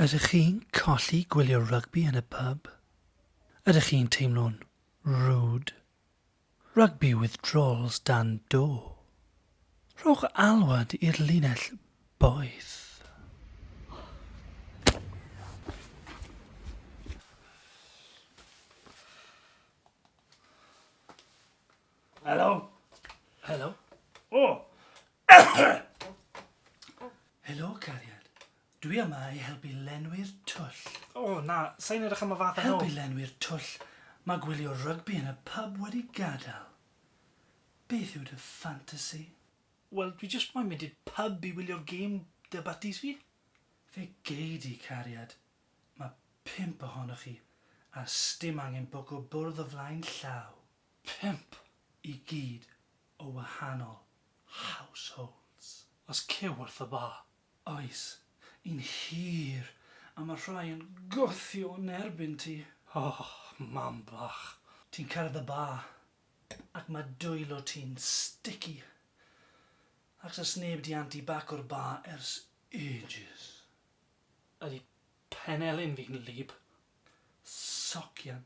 Ydych chi'n colli gwylio rygbi yn y pub? Ydych chi'n teimlo'n rude? Rugby withdrawals dan do. Rhowch alwad i'r linell boeth. Hello? Helo. Oh! Helo, cariad. Dwi yma i helpu lenwi'r twll. Oh, na, sa'n edrych am y fath Helpu lenwi'r twll. Mae gwylio rygbi yn y pub wedi gadael. Beth yw dy ffantasi? Wel, dwi jyst moyn mynd i'r pub i wylio'r gêm dy batis fi. Fe geid i, cariad. Mae 5 ohonoch chi, a sdim angen bwc o bwrdd o flaen llaw. 5? I gyd o wahanol households. Os cyw wrth y bar. Oes, un hir, a mae rhai yn gwthio yn erbyn ti. Oh, mam bach. Ti'n cyrraedd y bar, ac mae dwylo ti'n sticky. Ac sa sneb di anti bac o'r bar ers ages. Ydy penelyn fi'n lib. Socian.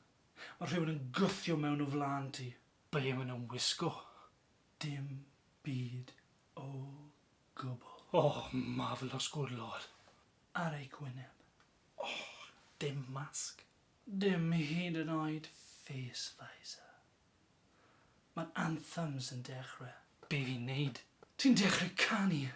Mae rhywun yn gwthio mewn o flan ti. Be yw nhw'n wisgo? Dim byd o gwbl. Oh, marvellous, good lord. Ar ei gwyneb. Dim masg. Dim hyd yn oed face visor. Mae'r anthems yn dechrau. Be fi'n neud? Ti'n dechrau canu.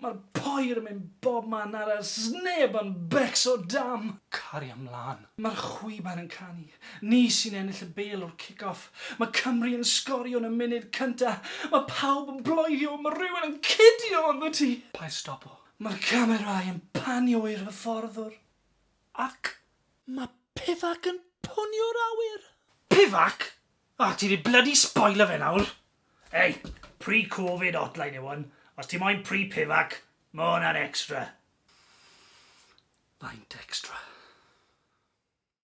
Mae'r poer yn mynd bob man ar y sneb yn becso dam. Cari ymlaen. Mae'r chwiban yn canu. Ni sy'n ennill y bêl o'r kick-off. Mae Cymru yn sgorio yn y munud cynta. Mae pawb yn bloeddio. Mae rhywun yn cydio ynddo ti. Pa'i stopo. Mae'r camerâu yn panio i'r hyfforddwr. Ac? Mae Pifac yn pwnio'r awyr. Pifac? Ah, ti di bloody spoiler fe nawr. Hey, pre-Covid hotline yw hwn. Os ti moyn pre-Pifac, mae hwnna'n extra. Faint extra.